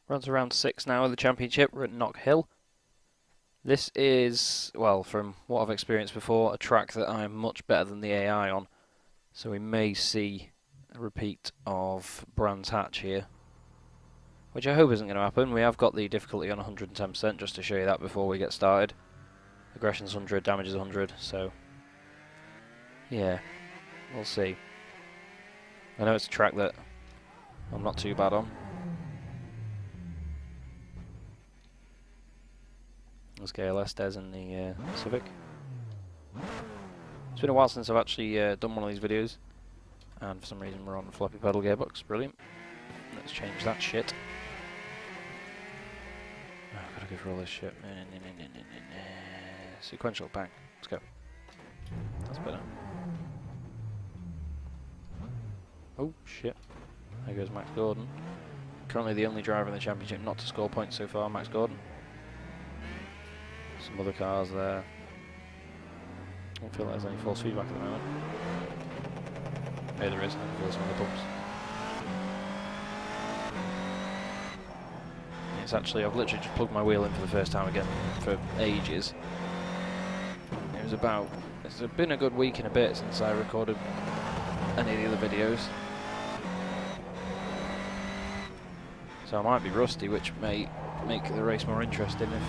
We're on to round 6 now of the championship. We're at Knockhill. This is, well, from what I've experienced before, a track that I'm much better than the AI on. So we may see a repeat of Brands Hatch here, which I hope isn't going to happen. We have got the difficulty on 110% just to show you that before we get started. Aggression's 100, damage is 100, so yeah, we'll see. I know it's a track that I'm not too bad on. Let's get LS Des in the Civic. It's been a while since I've actually done one of these videos, and for some reason we're on the floppy pedal gearbox. Brilliant. Let's change that shit. Oh, I've got to go for all this shit. Sequential, bang. Let's go. That's better. Oh shit. There goes Max Gordon. Currently the only driver in the championship not to score points so far, Max Gordon. Some other cars there. I don't feel like there's any false feedback at the moment. Maybe there is, I can feel some of the bumps. It's actually, I've literally just plugged my wheel in for the first time again for ages. It was about, it's been a good week and a bit since I recorded any of the other videos. So I might be rusty, which may make the race more interesting if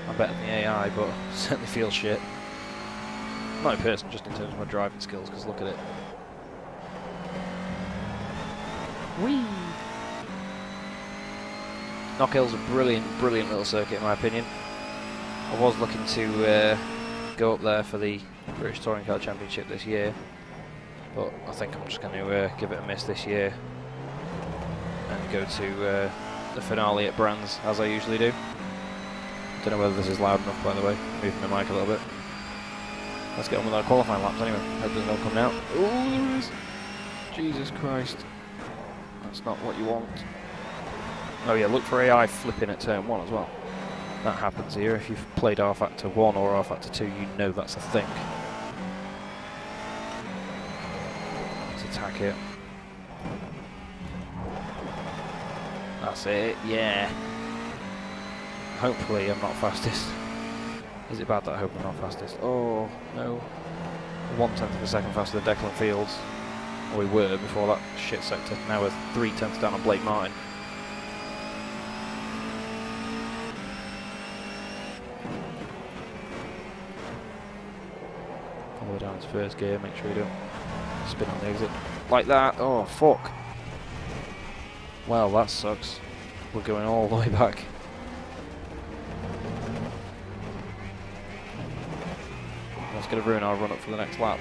I'm better than the AI, but certainly feels shit. Not in person, just in terms of my driving skills, because look at it. Whee! Knockhill's a brilliant, brilliant little circuit in my opinion. I was looking to go up there for the British Touring Car Championship this year, but I think I'm just going to give it a miss this year and go to the finale at Brands, as I usually do. Don't know whether this is loud enough, by the way. Moving the mic a little bit. Let's get on with our qualifying laps anyway. Hope there's no coming out. Oh, there is! Jesus Christ. That's not what you want. Oh yeah, look for AI flipping at turn 1 as well. That happens here. If you've played rFactor 1 or rFactor 2, you know that's a thing. Let's attack it. That's it, yeah. Hopefully I'm not fastest. Is it bad that I hope I'm not fastest? Oh, no. 1/10 of a second faster than Declan Fields. Or we were before that shit sector. Now we're 3/10 down on Blake Martin. All the way down to first gear, make sure you don't spin on the exit. Like that! Oh, fuck! Well, that sucks. We're going all the way back. That's going to ruin our run up for the next lap.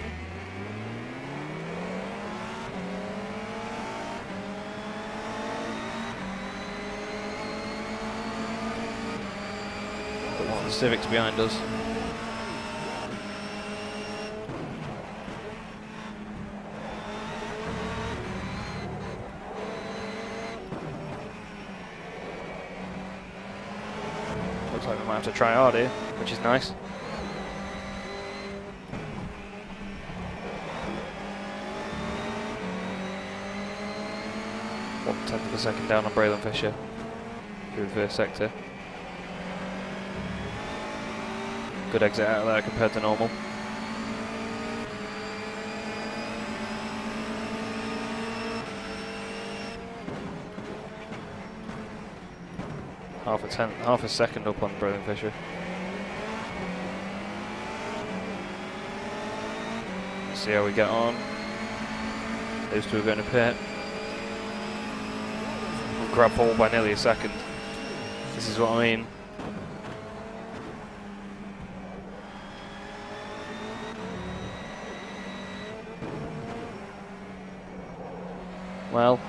Got one of the Civics behind us. Looks like we might have to try hard here, which is nice. Tenth of a second down on Braylon Fisher through the first sector. Good exit out of there compared to normal. Half a second up on Braylon Fisher. Let's see how we get on. Those two are going to pit. Grab hold by nearly a second. This is what I mean. Well,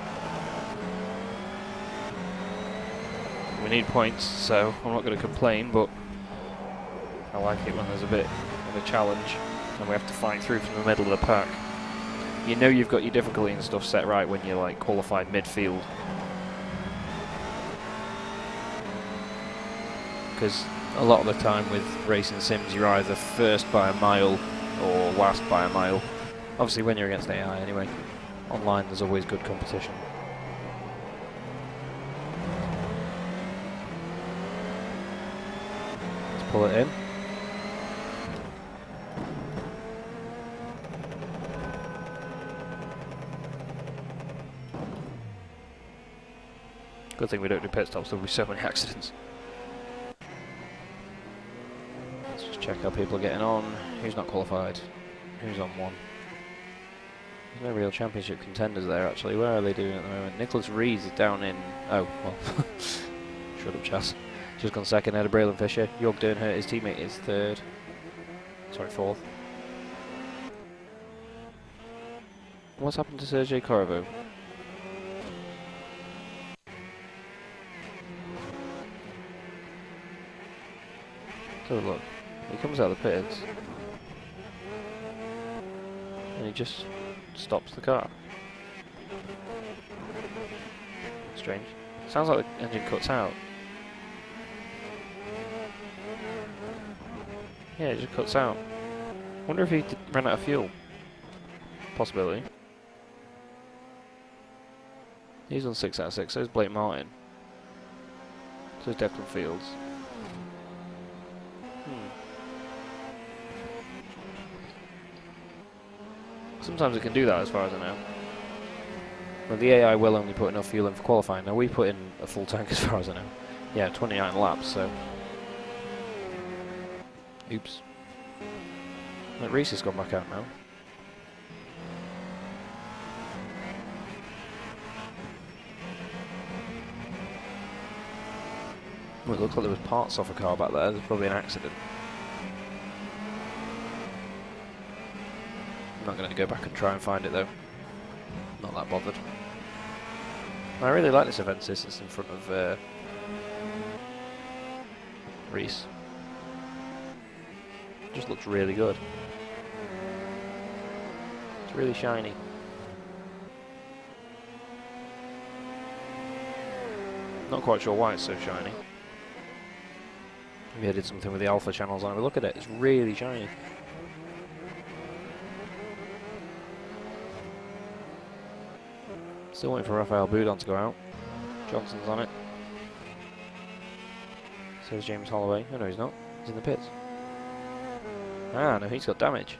we need points, so I'm not going to complain, but I like it when there's a bit of a challenge and we have to fight through from the middle of the pack. You know you've got your difficulty and stuff set right when you're like qualified midfield. Because a lot of the time with racing sims you're either first by a mile or last by a mile. Obviously when you're against AI anyway. Online there's always good competition. pull it in. Good thing we don't do pit stops, there'll be so many accidents. Let's just check how people are getting on. Who's not qualified? Who's on one? There's no real championship contenders there actually. Where are they doing at the moment? Nicholas Rees is down in... Oh, well. Shut up, Chaz. Just gone second ahead of Braylon Fisher. Jorg Dernhurt, his teammate, is third. Sorry, fourth. What's happened to Sergei Korovo? Have a look. He comes out of the pits and he just stops the car. Strange. Sounds like the engine cuts out. Yeah, it just cuts out. Wonder if he ran out of fuel. Possibility. He's on 6 out of 6, so is Blake Martin. So is Declan Fields. Sometimes it can do that as far as I know. But the AI will only put enough fuel in for qualifying. Now we put in a full tank as far as I know. Yeah, 29 laps, so... Oops. Like, Reese has gone back out now. Well, it looks like there was parts off a car back there. There's probably an accident. I'm not going to go back and try and find it though. Not that bothered. I really like this event system in front of Reese. Just looks really good. It's really shiny. Not quite sure why it's so shiny. Maybe I did something with the alpha channels on it, but look at it, it's really shiny. Still waiting for Raphael Boudon to go out. Johnson's on it. So is James Holloway. Oh no, he's not. He's in the pits. Ah, no, he's got damage.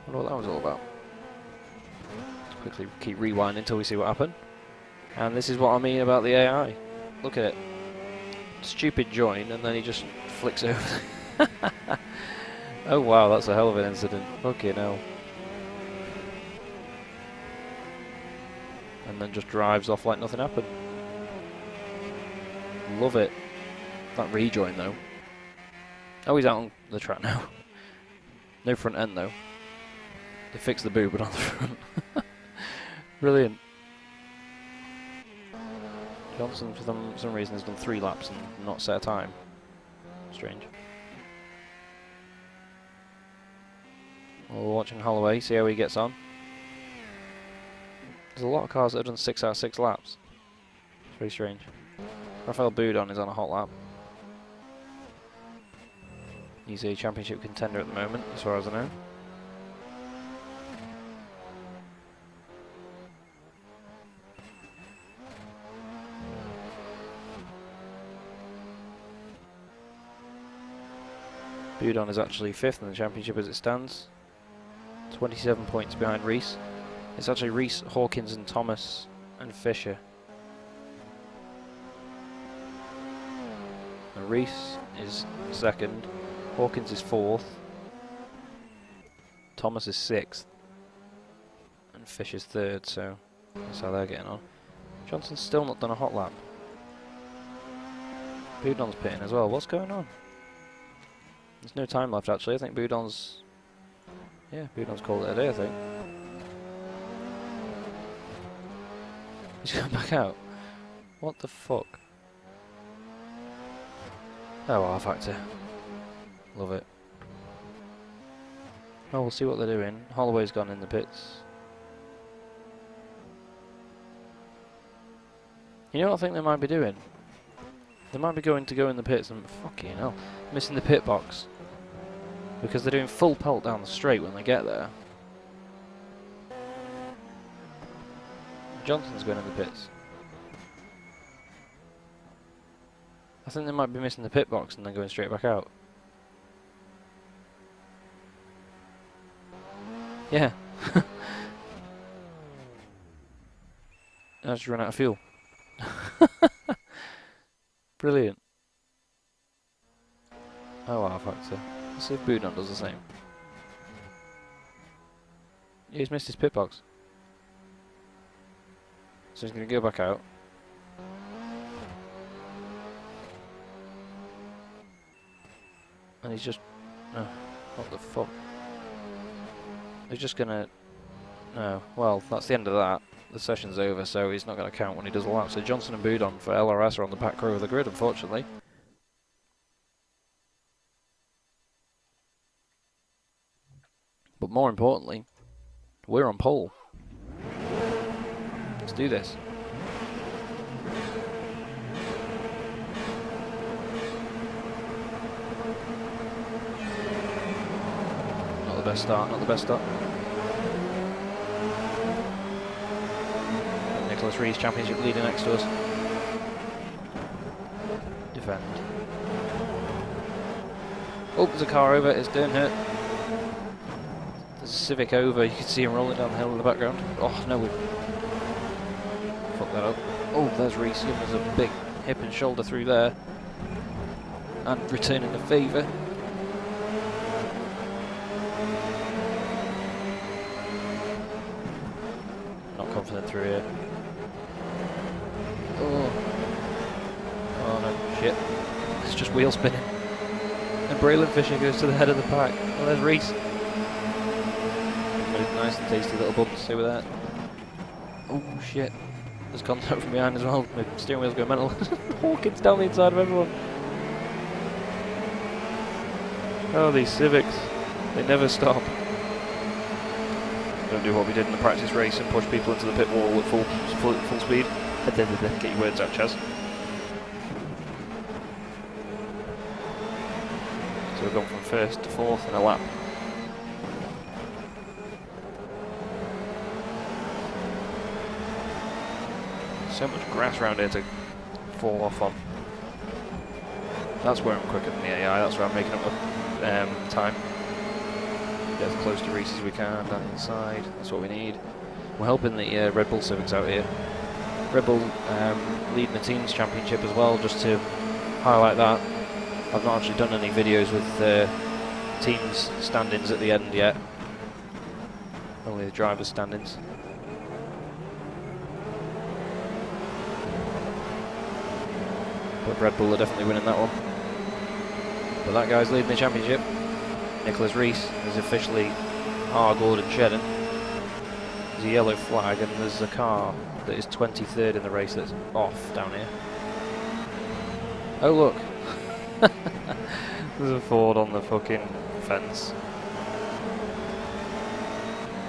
Wonder what that was all about. Let's quickly keep rewinding until we see what happened. And this is what I mean about the AI. Look at it. Stupid join, and then he just flicks over. Oh wow, that's a hell of an incident. Fucking hell. And then just drives off like nothing happened. Love it. That rejoin though. Oh, he's out on the track now. No front end though. They fixed the boo, but on the front. Brilliant. Johnson, for some reason, has done 3 laps and not set a time. Strange. Well, we're watching Holloway, see how he gets on. There's a lot of cars that have done 6 out of 6 laps. It's very strange. Raphael Boudon is on a hot lap. He's a championship contender at the moment, as far as I know. Boudon is actually 5th in the championship as it stands. 27 points behind Reese. It's actually Reese, Hawkins and Thomas and Fisher. And Reese is 2nd, Hawkins is 4th, Thomas is 6th, and Fisher's 3rd, so that's how they're getting on. Johnson's still not done a hot lap. Boudon's pitting as well. What's going on? There's no time left actually. I think Boudon's... Yeah, Boudon's called it a day, I think. He's come back out. What the fuck? Oh, rFactor. Love it. Oh, we'll see what they're doing. Holloway's gone in the pits. You know what I think they might be doing? They might be going to go in the pits and... Fucking hell. Missing the pit box. Because they're doing full pelt down the straight when they get there. Johnson's going in the pits. I think they might be missing the pit box and then going straight back out. Yeah. I just run out of fuel. Brilliant. Oh, rFactor. Let's see if Boudon does the same. Yeah, he's missed his pit box. So he's going to go back out. And he's just... Oh, what the fuck? He's just going to... No, well, that's the end of that. The session's over, so he's not going to count when he does a lap. So Johnson and Boudon for LRS are on the back row of the grid, unfortunately. But more importantly, we're on pole. Let's do this. Not the best start, not the best start. Reese Championship leader next to us. Defend. Oh, there's a car over, it's Dernhurt. There's a Civic over, you can see him rolling down the hill in the background. Oh no, we fucked that up. Oh, there's Reese giving us a big hip and shoulder through there. And returning the favour. Not confident through here. Oh no, shit. It's just wheel spinning. And Braylon Fisher goes to the head of the pack. Oh, there's Reese. Nice and tasty little bumps over there. Oh shit. There's contact from behind as well. My steering wheel's going mental. Hawkins down the inside of everyone. Oh, these Civics. They never stop. Don't do what we did in the practice race and push people into the pit wall at full speed. Get your words out, Chaz. So we've gone from first to fourth in a lap. So much grass around here to fall off on. That's where I'm quicker than the AI, that's where I'm making up my time. Get as close to Reese as we can down the inside, that's what we need. We're helping the Red Bull Civics out here. Red Bull leading the Teams Championship as well, just to highlight that. I've not actually done any videos with Teams standings at the end yet. Only the drivers' standings. But Red Bull are definitely winning that one. But that guy's leading the championship. Nicholas Reese is officially R. Gordon Shedden. There's a yellow flag and there's a car that is 23rd in the race that's off down here. Oh look, there's a Ford on the fucking fence.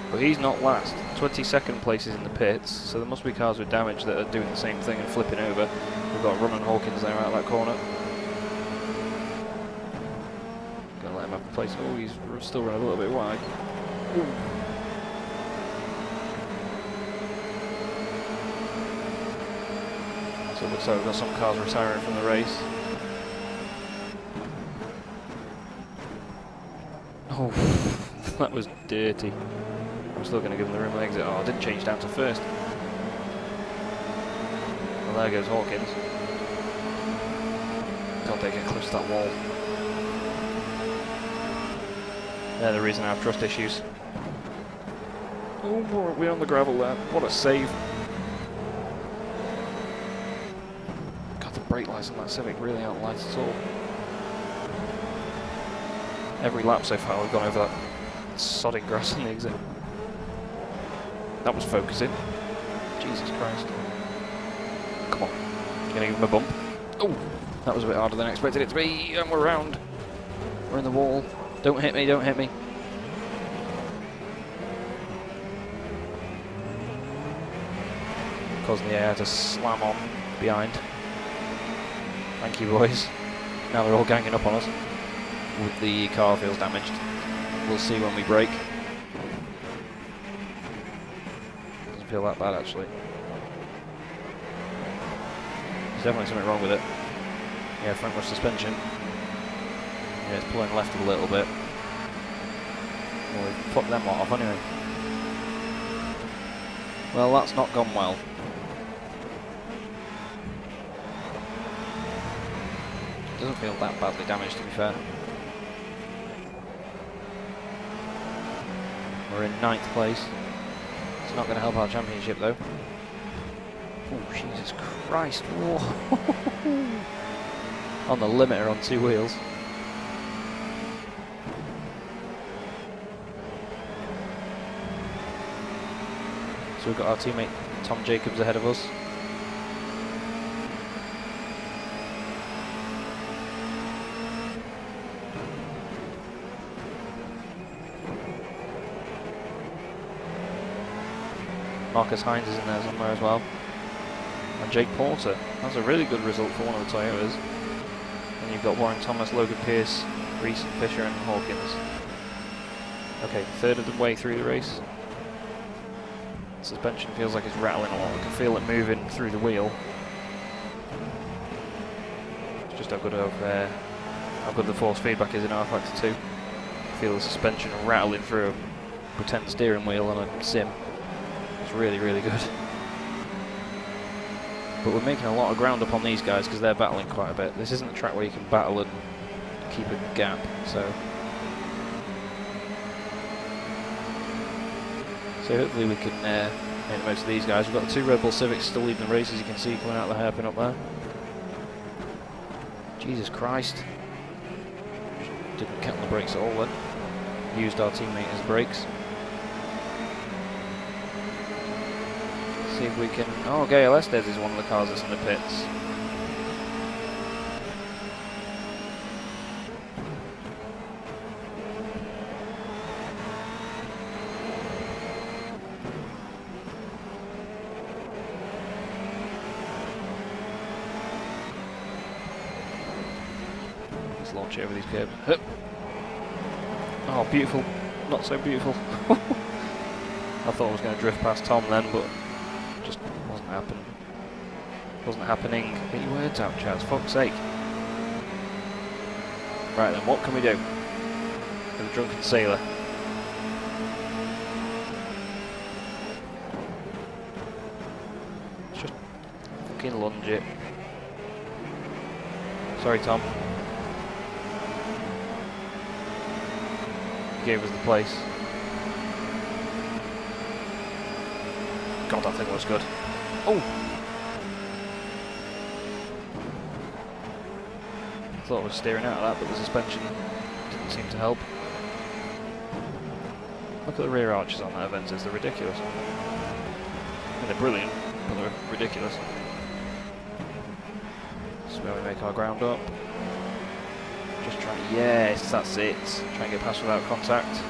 But he's not last. 22nd place is in the pits, so there must be cars with damage that are doing the same thing and flipping over. We've got Ron and Hawkins there out of that corner. Gonna let him have the place. Oh, he's still running a little bit wide. Ooh. So it looks like we've got some cars retiring from the race. Oh, that was dirty. I'm still going to give him the room of exit. Oh, I didn't change down to first. Well, there goes Hawkins. God, they get close to that wall. They're the reason I have trust issues. Oh, we're on the gravel there. What a save. God, the brake lights on that Civic really aren't light at all. Every lap so far we've gone over that sodding grass in the exit. That was focusing. Jesus Christ. Come on. You're going to give him a bump. Oh, that was a bit harder than I expected it to be. And we're round. We're in the wall. Don't hit me, don't hit me. Causing the air to slam on behind. Thank you, boys. Now they're all ganging up on us. With the car feels damaged. We'll see when we brake. Doesn't feel that bad actually. There's definitely something wrong with it. Yeah, front rush suspension. Yeah, it's pulling left a little bit. Well, we've fucked them lot off anyway. Well, that's not gone well. Doesn't feel that badly damaged, to be fair. We're in 9th place. It's not going to help our championship, though. Oh, Jesus Christ. Whoa. On the limiter on 2 wheels. So we've got our teammate Tom Jacobs ahead of us. Marcus Hines is in there somewhere as well. And Jake Porter. That's a really good result for one of the Toyotas. And you've got Warren Thomas, Logan Pierce, Reese, Fisher and Hawkins. Okay, third of the way through the race. Suspension feels like it's rattling a lot. I can feel it moving through the wheel. It's just how good the force feedback is in rFactor 2. I feel the suspension rattling through a pretend steering wheel on a sim. It's really, really good. But we're making a lot of ground up on these guys because they're battling quite a bit. This isn't a track where you can battle and keep a gap, so hopefully we can make the most of these guys. We've got the 2 Red Bull Civics still leading the race, as you can see, coming out of the hairpin up there. Jesus Christ. Didn't count the brakes at all then. Used our teammate as brakes. See if we can... Oh, Gael Estes is one of the cars that's in the pits. Let's launch over these curbs. Hup. Oh, beautiful. Not so beautiful. I thought I was going to drift past Tom then, but just wasn't happening. Wasn't happening. Get your words out, Chaz. Fuck's sake. Right then, what can we do? For the drunken sailor. Let's just fucking lunge it. Sorry, Tom. He gave us the place. God, that thing was good. Oh! I thought I was steering out of that, but the suspension didn't seem to help. Look at the rear arches on that Aventus, they're ridiculous. I mean, they're brilliant, but they're ridiculous. This is where we make our ground up. Just trying to, yes, that's it. Try and get past without contact.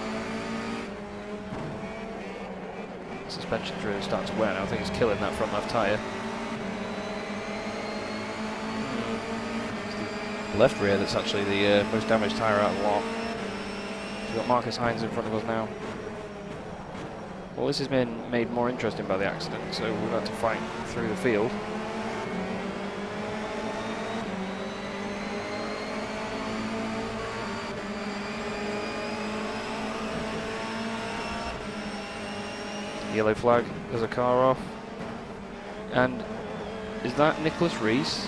Suspension's really starting to wear now. I think it's killing that front left tyre. It's the left rear that's actually the most damaged tyre out of the lot. So we've got Marcus Hines in front of us now. Well, this has been made more interesting by the accident, so we've had to fight through the field. Yellow flag, there's a car off. And is that Nicholas Reese?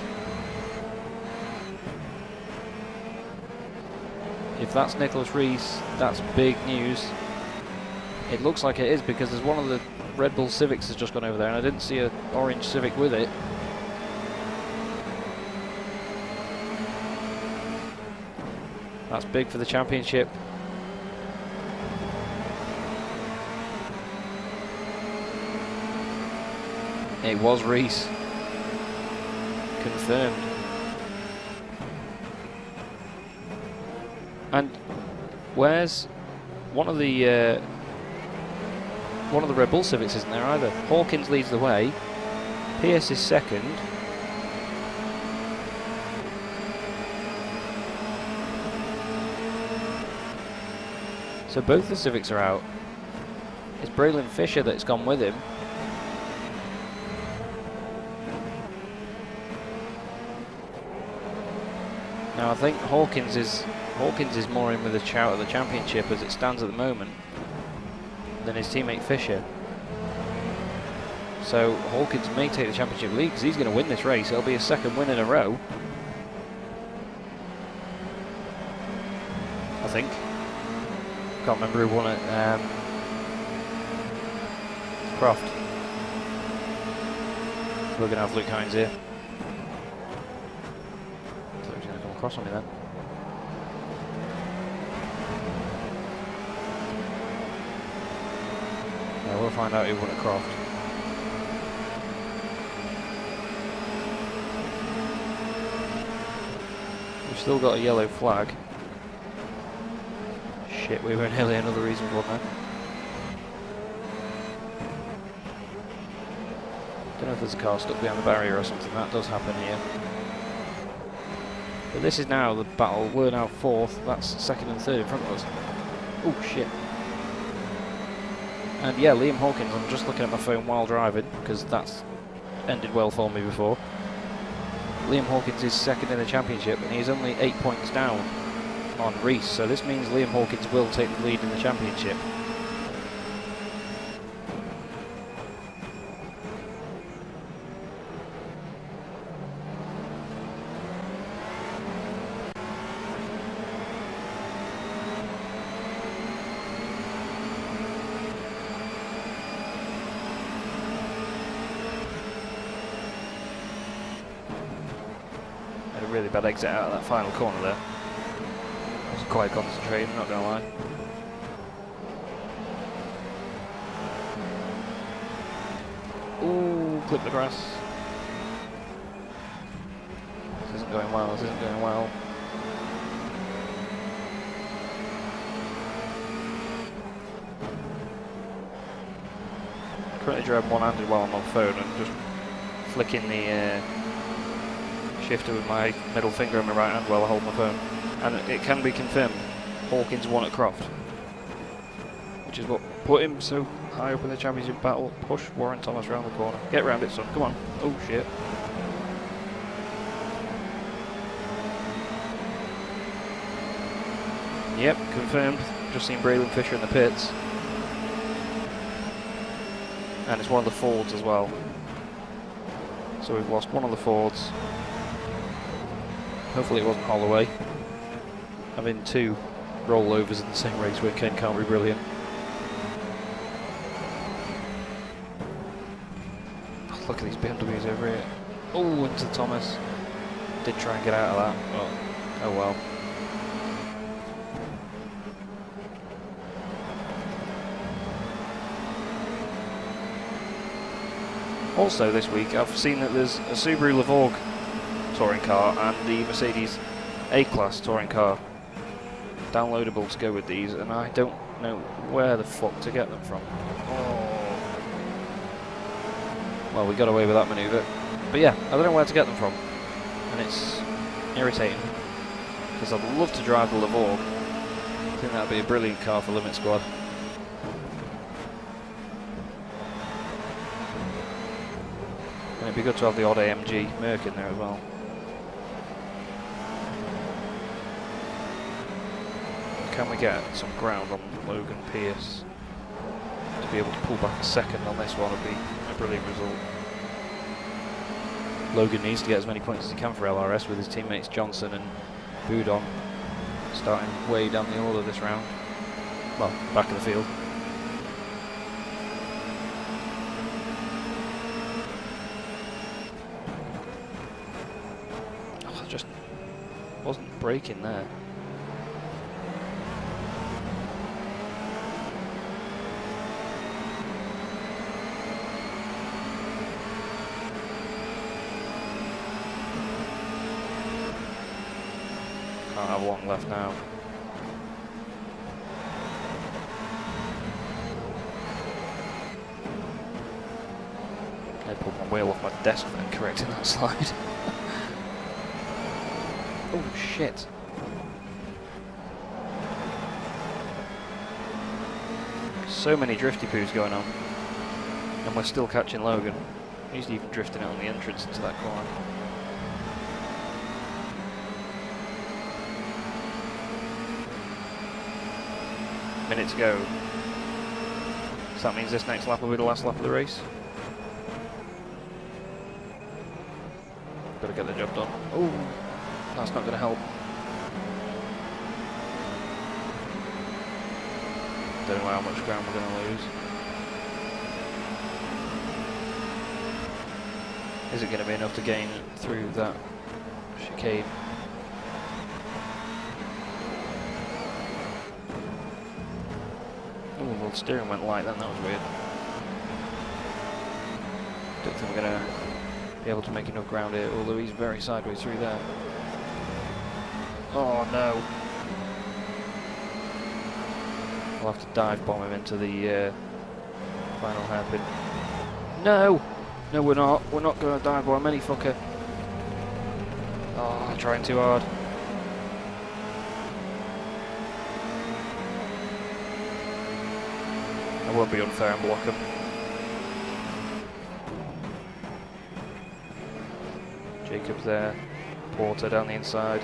If that's Nicholas Reese, that's big news. It looks like it is because there's one of the Red Bull Civics has just gone over there and I didn't see an orange Civic with it. That's big for the championship. It was Reese. Confirmed. And where's one of the Red Bull Civics isn't there either. Hawkins leads the way. Pierce is second. So both the Civics are out. It's Braylon Fisher that's gone with him. Now I think Hawkins is more in with a shout at the championship as it stands at the moment than his teammate Fisher. So Hawkins may take the championship lead because he's going to win this race. It'll be his second win in a row, I think. Can't remember who won it. Croft. We're going to have Luke Hines here. So he's going to come across on me then. Yeah, we'll find out who won at Croft. We've still got a yellow flag. Shit, we were nearly another reason for that. Don't know if there's a car stuck behind the barrier or something. That does happen here. But this is now the battle. We're now fourth. That's second and third in front of us. Oh shit. And yeah, Liam Hawkins, I'm just looking at my phone while driving because that's ended well for me before. Liam Hawkins is second in the championship and he's only 8 points down on Reese, so this means Liam Hawkins will take the lead in the championship. Had a really bad exit out of that final corner there. Quite concentrated, not gonna lie. Ooh, clip the grass. This isn't going well, this isn't going well. Currently driving one-handed while I'm on phone and just flicking the shifter with my middle finger on my right hand while I hold my phone. And it can be confirmed, Hawkins won at Croft, which is what put him so high up in the championship battle. Push Warren Thomas round the corner. Get round it, son. Come on. Oh shit. Yep, confirmed. Just seen Braylon Fisher in the pits. And it's one of the Fords as well. So we've lost one of the Fords. Hopefully it wasn't Holloway. Having two rollovers in the same race weekend can't be brilliant. Oh, look at these BMWs over here. Oh, into Thomas. Did try and get out of that, but oh well. Also this week I've seen that there's a Subaru Levorg touring car and the Mercedes A-Class touring car downloadable to go with these, and I don't know where the fuck to get them from. Oh. Well, we got away with that manoeuvre. But yeah, I don't know where to get them from. And it's irritating. Because I'd love to drive the Levorg. I think that'd be a brilliant car for Limit Squad. And it'd be good to have the odd AMG Merc in there as well. Can we get some ground on Logan Pierce to be able to pull back a second on this one? Would be a brilliant result. Logan needs to get as many points as he can for LRS with his teammates Johnson and Boudon starting way down the order this round. Well, back of the field. Oh, I just wasn't braking there. Can't have long left now. I pulled my wheel off my desk for correcting that slide. Oh shit. So many drifty poos going on. And we're still catching Logan. He's even drifting out on the entrance into that corner. minute to go. So that means this next lap will be the last lap of the race. Got to get the job done. Oh, that's not going to help. Don't know how much ground we're going to lose. Is it going to be enough to gain through that chicane? Oh, well, the steering went light then, that was weird. Don't think we're going to be able to make enough ground here, although he's very sideways through there. Oh no. We'll have to dive bomb him into the final hairpin. No! No, we're not. We're not going to dive bomb any fucker. Oh, I'm trying too hard. I won't be unfair and block him. Jacob's there. Porter down the inside.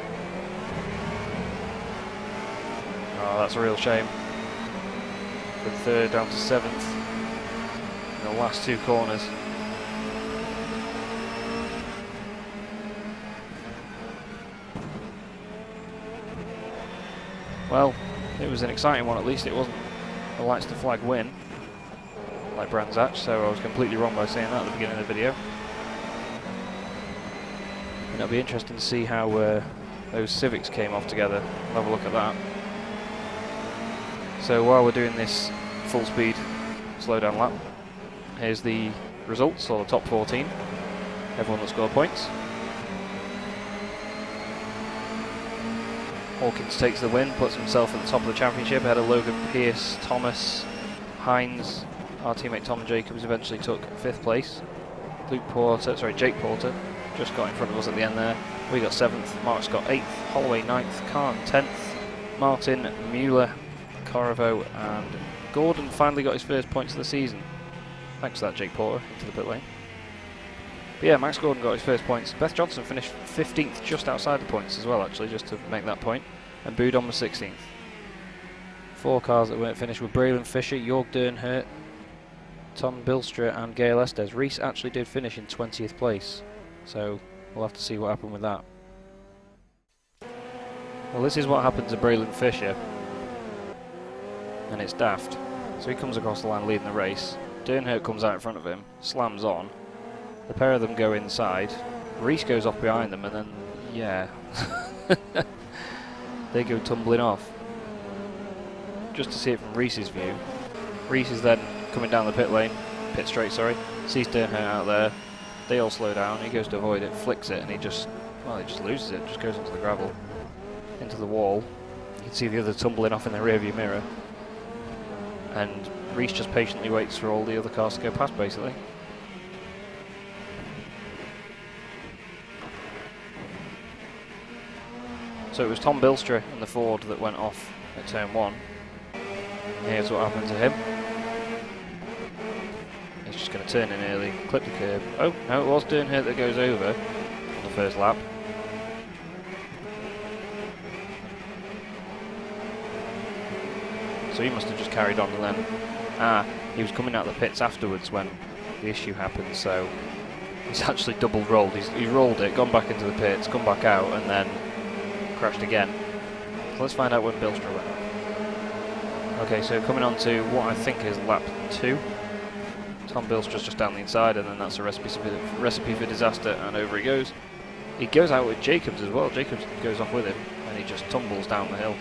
Oh, that's a real shame. From third down to seventh in the last two corners. Well, it was an exciting one at least. It wasn't a lights to flag win like Brands Hatch, so I was completely wrong by saying that at the beginning of the video. And it'll be interesting to see how those Civics came off together. We'll have a look at that. So while we're doing this full speed slowdown lap, here's the results, or the top 14, everyone that scored points. Hawkins takes the win, puts himself at the top of the championship ahead of Logan Pierce, Thomas, Hines. Our teammate Tom Jacobs eventually took 5th place. Jake Porter just got in front of us at the end there. We got 7th, Mark's got 8th, Holloway 9th, Khan 10th, Martin, Mueller, Corriveau and Gordon finally got his first points of the season. Thanks for that, Jake Porter, into the pit lane. But yeah, Max Gordon got his first points. Beth Johnson finished 15th, just outside the points as well, actually, just to make that point. And Boudon was 16th. 4 cars that weren't finished were Braylon Fisher, Jorg Dernhert, Tom Bilstra and Gail Estes. Reese actually did finish in 20th place, so we'll have to see what happened with that. Well, this is what happened to Braylon Fisher, and it's daft. So he comes across the line leading the race. Dernhert comes out in front of him, slams on. The pair of them go inside. Reese goes off behind them, and then, yeah, they go tumbling off. Just to see it from Reese's view. Reese is then coming down the pit straight, sees Dernhert out there. They all slow down, he goes to avoid it, flicks it, and he just loses it, just goes into the gravel, into the wall. You can see the other tumbling off in the rearview mirror. And Reese just patiently waits for all the other cars to go past, basically. So it was Tom Bilstra and the Ford that went off at turn 1. Here's what happened to him. He's just going to turn in early, clip the curb. Oh, no, it was Dernhert that goes over on the first lap. So he must have just carried on, and then he was coming out of the pits afterwards when the issue happened, so he's actually double rolled. He's rolled it, gone back into the pits, come back out, and then crashed again. So let's find out when Bilstra went off. Okay, so coming on to what I think is lap 2. Tom Bilstra's just down the inside, and then that's a recipe for disaster, and over he goes. He goes out with Jacobs as well. Jacobs goes off with him, and he just tumbles down the hill.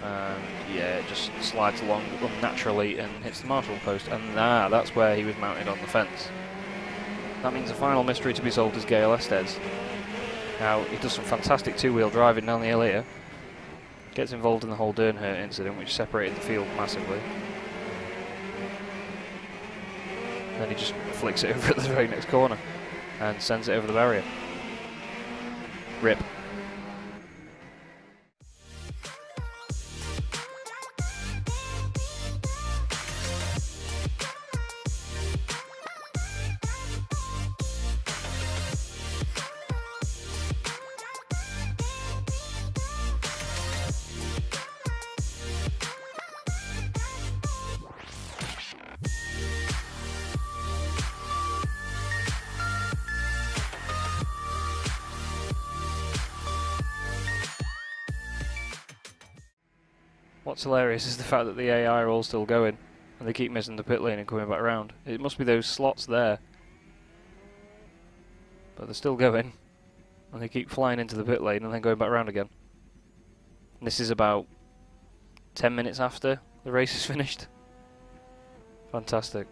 And yeah, it just slides along unnaturally and hits the marshal post, and that's where he was mounted on the fence. That means the final mystery to be solved is Gail Estes. Now, he does some fantastic two-wheel driving down the hill here. Gets involved in the whole Dernhert incident, which separated the field massively. Then he just flicks it over at the very next corner and sends it over the barrier. RIP. What's hilarious is the fact that the AI are all still going, and they keep missing the pit lane and coming back around. It must be those slots there. But they're still going, and they keep flying into the pit lane and then going back around again. And this is about 10 minutes after the race is finished. Fantastic.